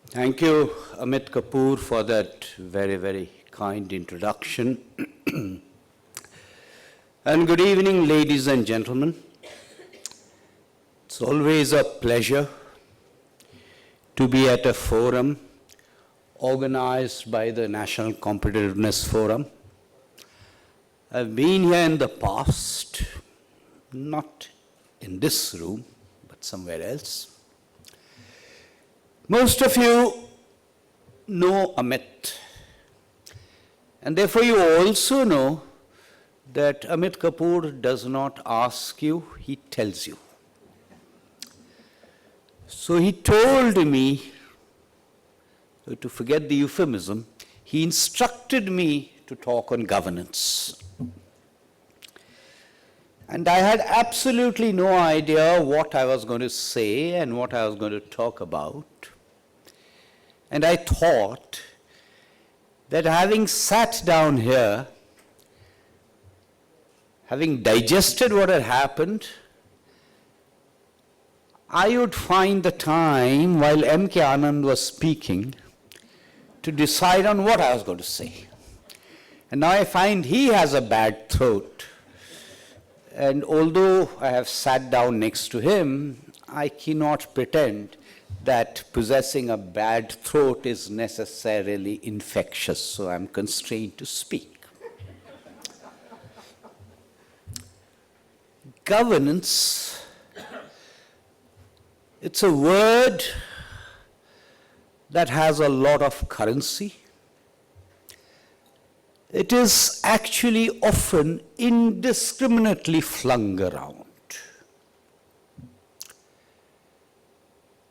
Thank you, Amit Kapoor, for that very, very kind introduction. And good evening, ladies and gentlemen. It's always a pleasure to be at a forum organized by the National Competitiveness Forum. I've been here in the past, not in this room, but somewhere else. Most of you know Amit, and therefore you also know that Amit Kapoor does not ask you, he tells you. So he told me, to forget the euphemism, he instructed me to talk on governance. And I had absolutely no idea what I was going to say and what I was going to talk about. And I thought that having sat down here, having digested what had happened, I would find the time while M.K. Anand was speaking to decide on what I was going to say. And now I find he has a bad throat. And although I have sat down next to him, I cannot pretend that possessing a bad throat is necessarily infectious, so I'm constrained to speak. Governance, it's a word that has a lot of currency. It is actually often indiscriminately flung around.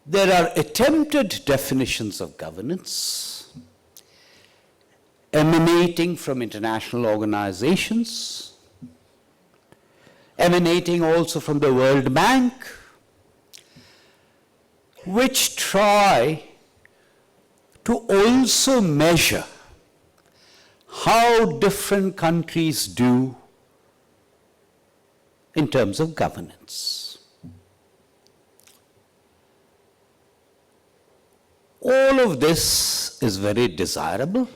There are attempted definitions of governance emanating from international organizations, emanating also from the World Bank, which try to also measure how different countries do in terms of governance. All of this is very desirable.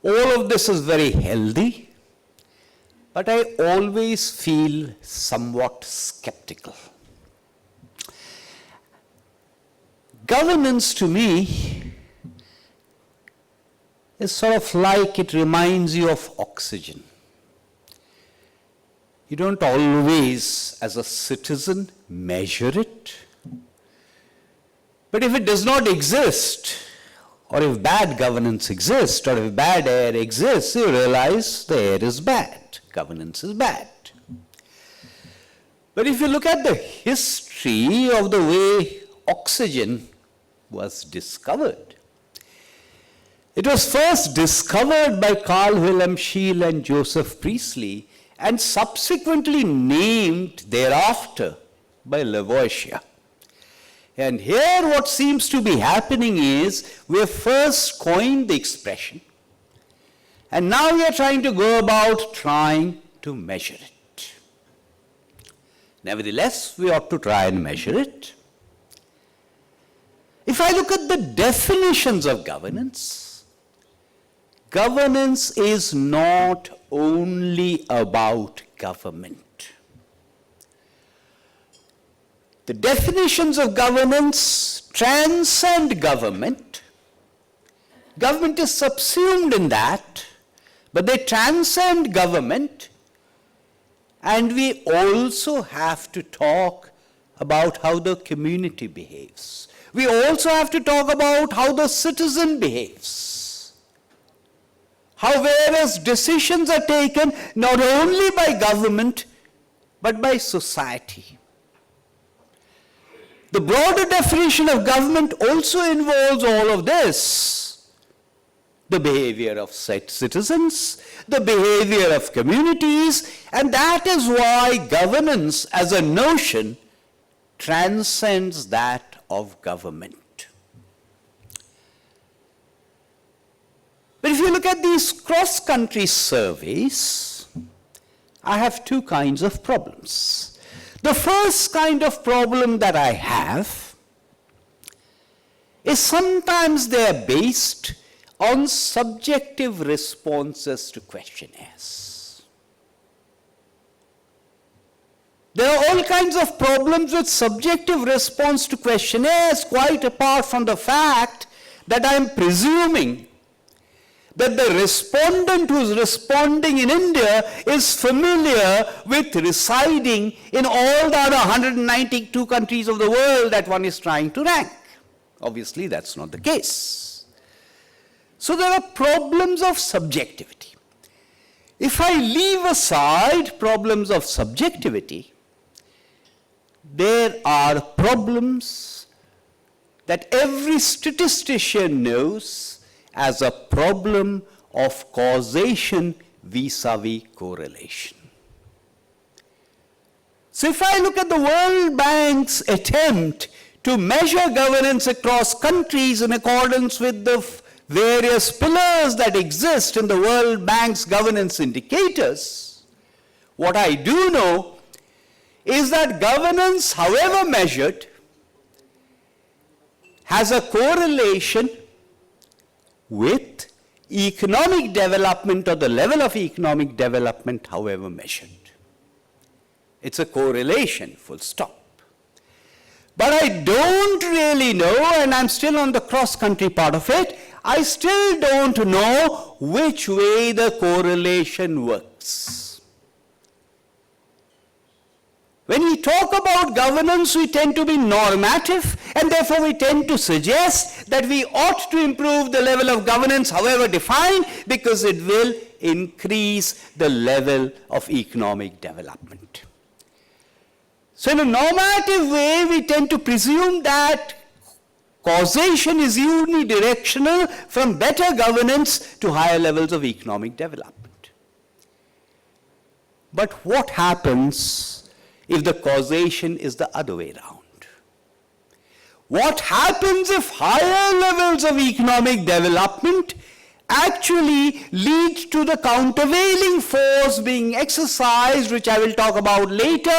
All of this is very healthy. But I always feel somewhat skeptical. Governance to me is sort of like it reminds you of oxygen. You don't always, as a citizen, measure it. But if it does not exist, or if bad governance exists, or if bad air exists, you realize the air is bad, governance is bad. But if you look at the history of the way oxygen was discovered, it was first discovered by Carl Wilhelm Scheele and Joseph Priestley, and subsequently named thereafter by Lavoisier. And here what seems to be happening is we have first coined the expression, and now we are trying to go about trying to measure it. Nevertheless, we ought to try and measure it. If I look at the definitions of governance, governance is not only about government. The definitions of governance transcend government. Government is subsumed in that, but they transcend government. And we also have to talk about how the community behaves. We also have to talk about how the citizen behaves. How various decisions are taken not only by government, but by society. The broader definition of government also involves all of this. The behavior of citizens, the behavior of communities, and that is why governance as a notion transcends that of government. But if you look at these cross-country surveys, I have two kinds of problems. The first kind of problem that I have is sometimes they are based on subjective responses to questionnaires. There are all kinds of problems with subjective response to questionnaires, quite apart from the fact that I am presuming that the respondent who is responding in India is familiar with residing in all the other 192 countries of the world that one is trying to rank. Obviously, that's not the case. So there are problems of subjectivity. If I leave aside problems of subjectivity, there are problems that every statistician knows as a problem of causation vis-a-vis correlation. So if I look at the World Bank's attempt to measure governance across countries in accordance with the various pillars that exist in the World Bank's governance indicators, what I do know is that governance, however measured, has a correlation with economic development or the level of economic development, however measured. It's a correlation, full stop. But I don't really know, and I'm still on the cross-country part of it, I still don't know which way the correlation works. When we talk about governance, we tend to be normative, and therefore we tend to suggest that we ought to improve the level of governance, however defined, because it will increase the level of economic development. So in a normative way, we tend to presume that causation is unidirectional from better governance to higher levels of economic development. But what happens if the causation is the other way around? What happens if higher levels of economic development actually lead to the countervailing force being exercised, which I will talk about later,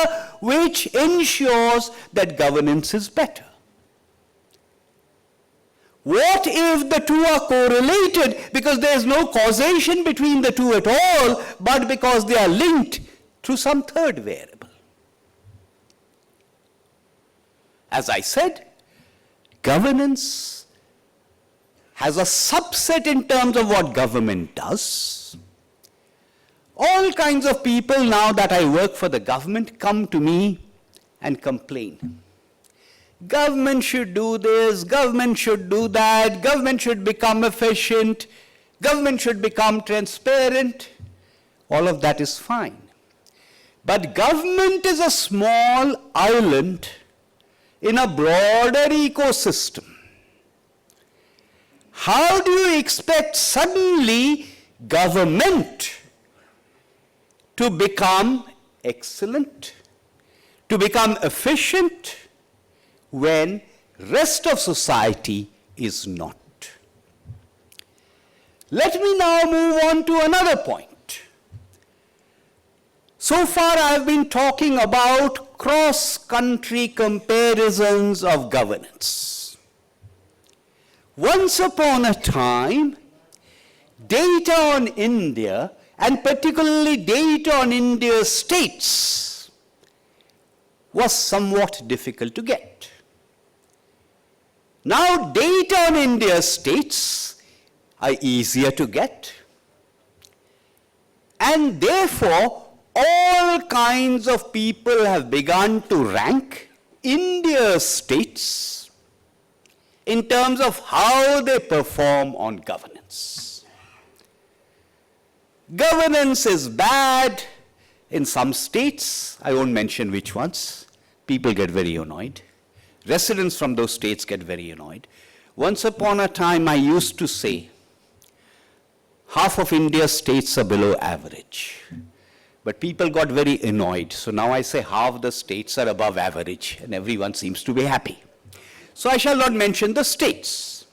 which ensures that governance is better? What if the two are correlated because there is no causation between the two at all, but because they are linked through some third variable? As I said, governance has a subset in terms of what government does. All kinds of people now that I work for the government come to me and complain. Government should do this, government should do that, government should become efficient, government should become transparent. All of that is fine. But government is a small island in a broader ecosystem. How do you expect suddenly government to become excellent, to become efficient, when rest of society is not? Let me now move on to another point. So far I have been talking about cross-country comparisons of governance. Once upon a time, data on India, and particularly data on India's states, was somewhat difficult to get. Now data on India's states are easier to get, and therefore all kinds of people have begun to rank India's states in terms of how they perform on governance. Governance is bad in some states, I won't mention which ones. People get very annoyed. Residents from those states get very annoyed. Once upon a time, I used to say, half of India's states are below average. But people got very annoyed. So now I say half the states are above average, and everyone seems to be happy. So I shall not mention the states.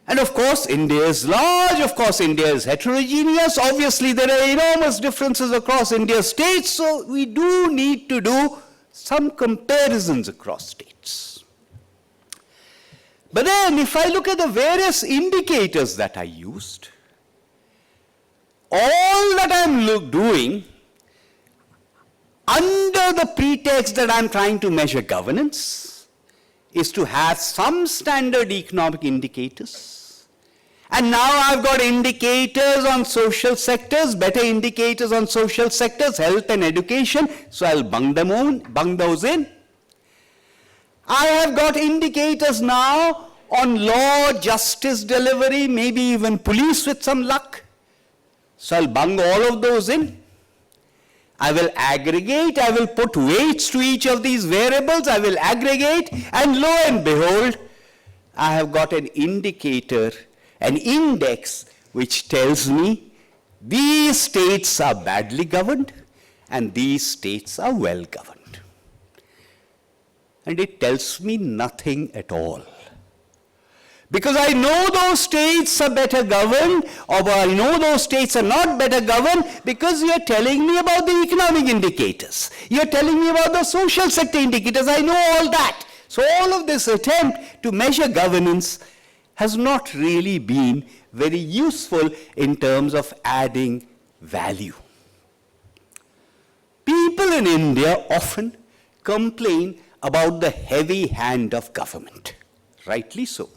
And of course, India is large. Of course, India is heterogeneous. Obviously, there are enormous differences across India's states. So we do need to do some comparisons across states. But then if I look at the various indicators that I used, all that I'm doing under the pretext that I'm trying to measure governance is to have some standard economic indicators. And now I've got indicators on social sectors, better indicators on social sectors, health and education, so I'll bung those in. I have got indicators now on law, justice delivery, maybe even police with some luck. So I'll bung all of those in. I will aggregate, I will put weights to each of these variables, I will aggregate, and lo and behold, I have got an indicator, an index, which tells me these states are badly governed and these states are well governed. And it tells me nothing at all. Because I know those states are better governed, or I know those states are not better governed, because you're telling me about the economic indicators. You're telling me about the social sector indicators. I know all that. So all of this attempt to measure governance has not really been very useful in terms of adding value. People in India often complain about the heavy hand of government. Rightly so.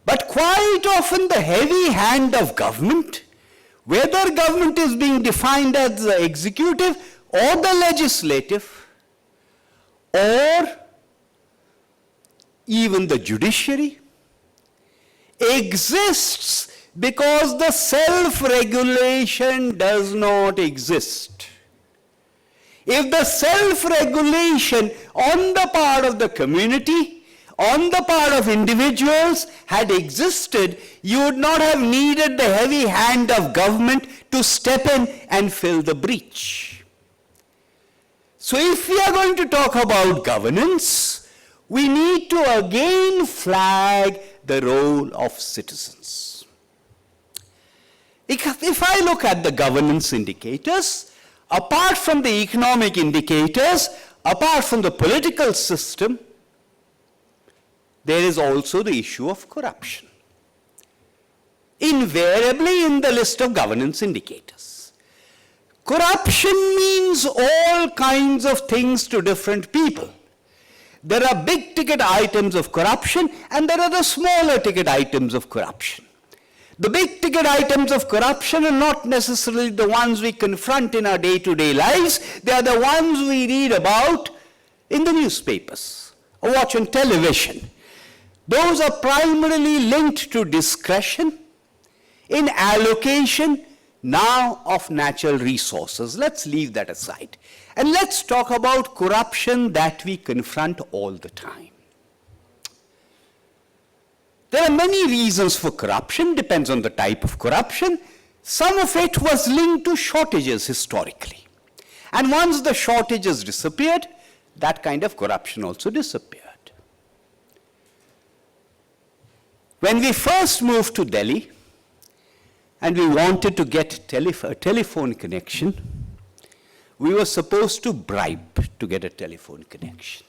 But quite often the heavy hand of government, whether government is being defined as the executive or the legislative, or even the judiciary, exists because the self-regulation does not exist. If the self-regulation on the part of the community, on the part of individuals had existed, you would not have needed the heavy hand of government to step in and fill the breach. So if we are going to talk about governance, we need to again flag the role of citizens. If I look at the governance indicators, apart from the economic indicators, apart from the political system, there is also the issue of corruption, invariably in the list of governance indicators. Corruption means all kinds of things to different people. There are big ticket items of corruption and there are the smaller ticket items of corruption. The big ticket items of corruption are not necessarily the ones we confront in our day-to-day lives. They are the ones we read about in the newspapers or watch on television. Those are primarily linked to discretion in allocation now of natural resources. Let's leave that aside. And let's talk about corruption that we confront all the time. There are many reasons for corruption, depends on the type of corruption. Some of it was linked to shortages historically. And once the shortages disappeared, that kind of corruption also disappeared. When we first moved to Delhi and we wanted to get a telephone connection, we were supposed to bribe to get a telephone connection.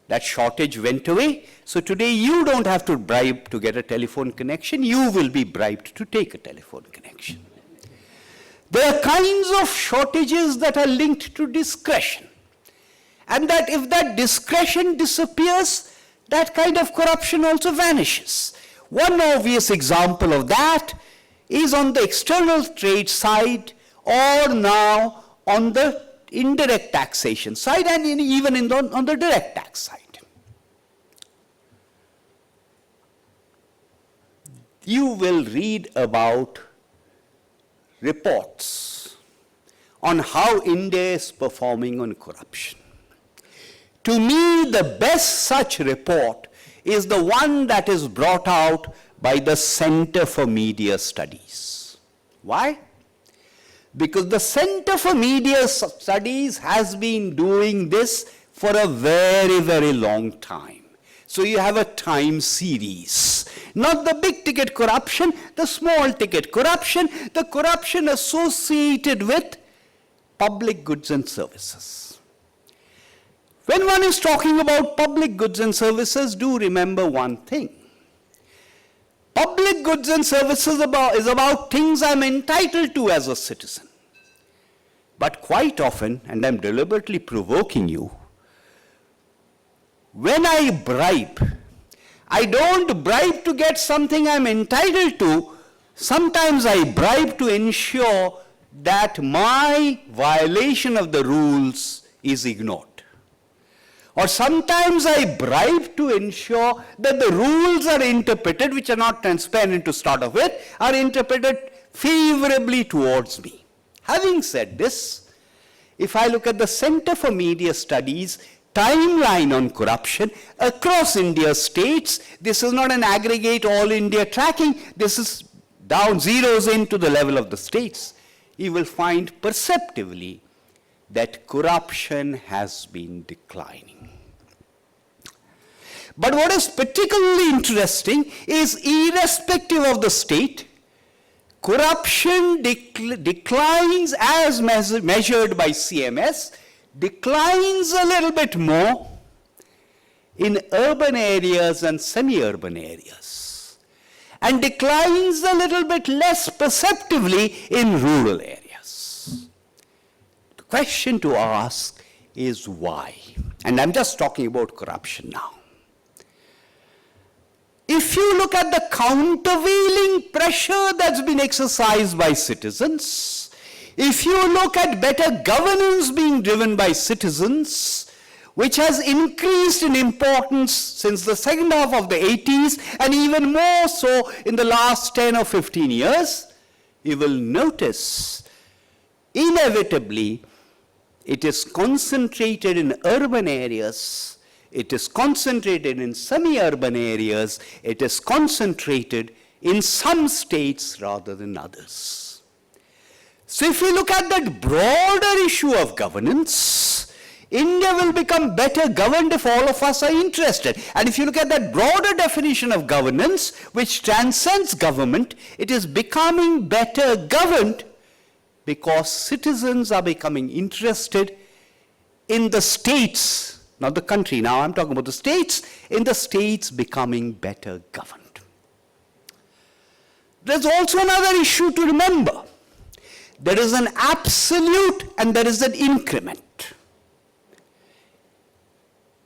That shortage went away, so today you don't have to bribe to get a telephone connection, you will be bribed to take a telephone connection. There are kinds of shortages that are linked to discretion, and that if that discretion disappears, that kind of corruption also vanishes. One obvious example of that is on the external trade side or now on the indirect taxation side and even on the direct tax side. You will read about reports on how India is performing on corruption. To me, the best such report is the one that is brought out by the Center for Media Studies. Why? Because the Center for Media Studies has been doing this for a very, very long time. So you have a time series. Not the big ticket corruption, the small ticket corruption, the corruption associated with public goods and services. When one is talking about public goods and services, do remember one thing. Public goods and services is about things I'm entitled to as a citizen. But quite often, and I'm deliberately provoking you, when I bribe, I don't bribe to get something I'm entitled to. Sometimes I bribe to ensure that my violation of the rules is ignored. Or sometimes I bribe to ensure that the rules are interpreted, which are not transparent to start off with, are interpreted favorably towards me. Having said this, if I look at the Center for Media Studies timeline on corruption across India's states, this is not an aggregate all India tracking, this is down, zeroes into the level of the states. You will find perceptively that corruption has been declining. But what is particularly interesting is, irrespective of the state, corruption declines as measured by CMS, declines a little bit more in urban areas and semi-urban areas, and declines a little bit less perceptively in rural areas. The question to ask is why? And I'm just talking about corruption now. If you look at the countervailing pressure that's been exercised by citizens, if you look at better governance being driven by citizens, which has increased in importance since the second half of the 80s and even more so in the last 10 or 15 years, you will notice inevitably it is concentrated in urban areas, it is concentrated in semi-urban areas, it is concentrated in some states rather than others. So if we look at that broader issue of governance, India will become better governed if all of us are interested. And if you look at that broader definition of governance, which transcends government, it is becoming better governed because citizens are becoming interested in the states, not the country now, I'm talking about the states, in the states becoming better governed. There's also another issue to remember. There is an absolute and there is an increment.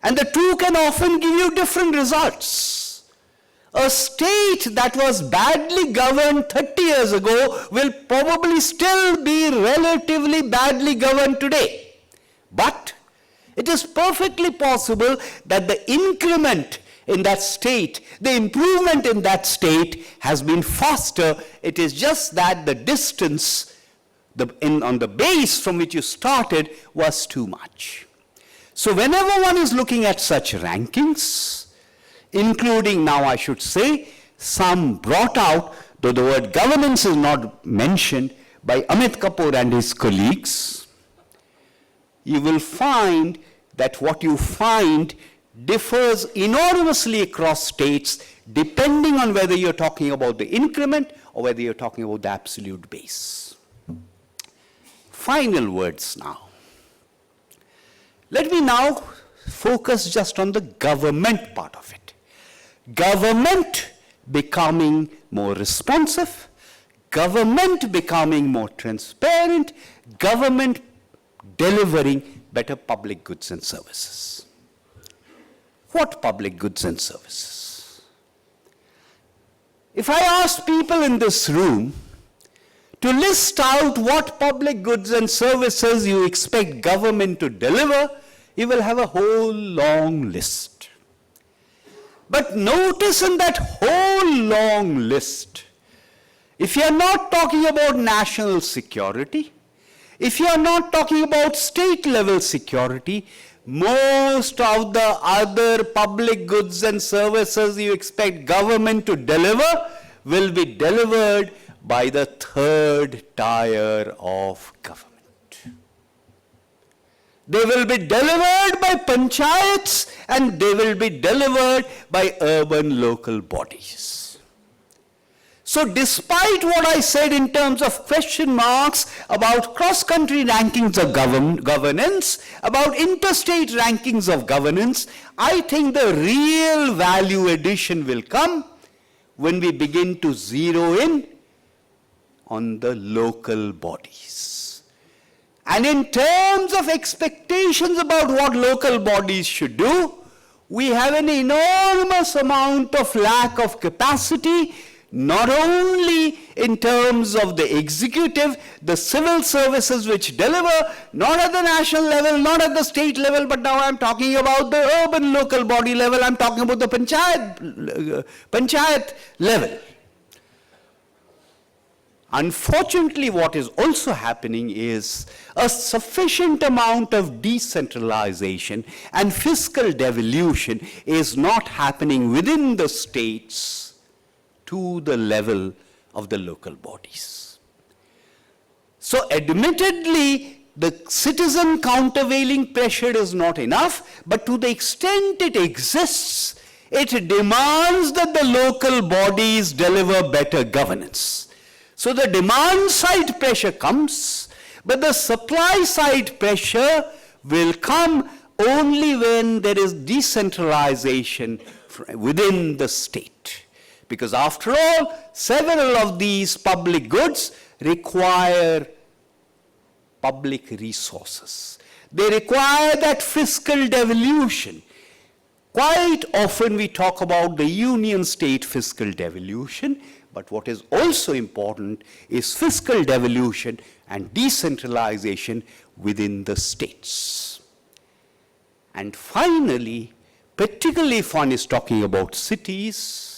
And the two can often give you different results. A state that was badly governed 30 years ago will probably still be relatively badly governed today. But it is perfectly possible that the increment in that state, the improvement in that state has been faster. It is just that the distance on the base from which you started was too much. So whenever one is looking at such rankings, including now I should say, some brought out, though the word governance is not mentioned, by Amit Kapoor and his colleagues, you will find that what you find differs enormously across states depending on whether you're talking about the increment or whether you're talking about the absolute base. Final words now. Let me now focus just on the government part of it. Government becoming more responsive, government becoming more transparent, government delivering better public goods and services. What public goods and services? If I ask people in this room to list out what public goods and services you expect government to deliver, you will have a whole long list. But notice in that whole long list, if you are not talking about national security, if you are not talking about state-level security, most of the other public goods and services you expect government to deliver will be delivered by the third tier of government. They will be delivered by panchayats and they will be delivered by urban local bodies. So despite what I said in terms of question marks about cross-country rankings of governance, about interstate rankings of governance, I think the real value addition will come when we begin to zero in on the local bodies. And in terms of expectations about what local bodies should do, we have an enormous amount of lack of capacity, not only in terms of the executive, the civil services which deliver, not at the national level, not at the state level, but now I'm talking about the urban local body level, I'm talking about the panchayat level. Unfortunately, what is also happening is a sufficient amount of decentralization and fiscal devolution is not happening within the states to the level of the local bodies. So admittedly, the citizen countervailing pressure is not enough, but to the extent it exists, it demands that the local bodies deliver better governance. So the demand side pressure comes, but the supply side pressure will come only when there is decentralization within the state. Because after all, several of these public goods require public resources. They require that fiscal devolution. Quite often we talk about the union state fiscal devolution, but what is also important is fiscal devolution and decentralization within the states. And finally, particularly if one is talking about cities,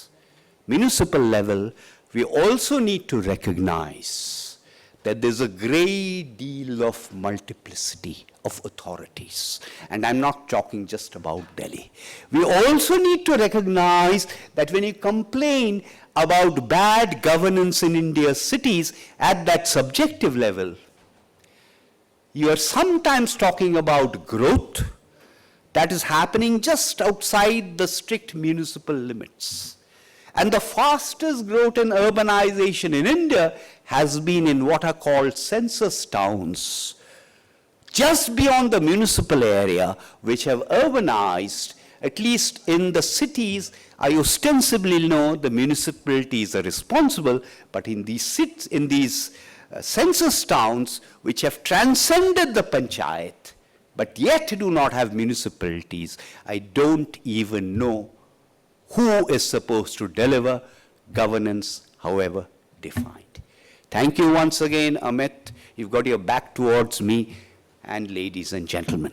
municipal level, we also need to recognize that there's a great deal of multiplicity of authorities. And I'm not talking just about Delhi. We also need to recognize that when you complain about bad governance in India's cities at that subjective level, you are sometimes talking about growth that is happening just outside the strict municipal limits. And the fastest growth in urbanization in India has been in what are called census towns, just beyond the municipal area, which have urbanized. At least in the cities, I ostensibly know the municipalities are responsible, but in these census towns, which have transcended the panchayat, but yet do not have municipalities, I don't even know who is supposed to deliver governance, however defined. Thank you once again, Amit. You've got your back towards me, and ladies and gentlemen.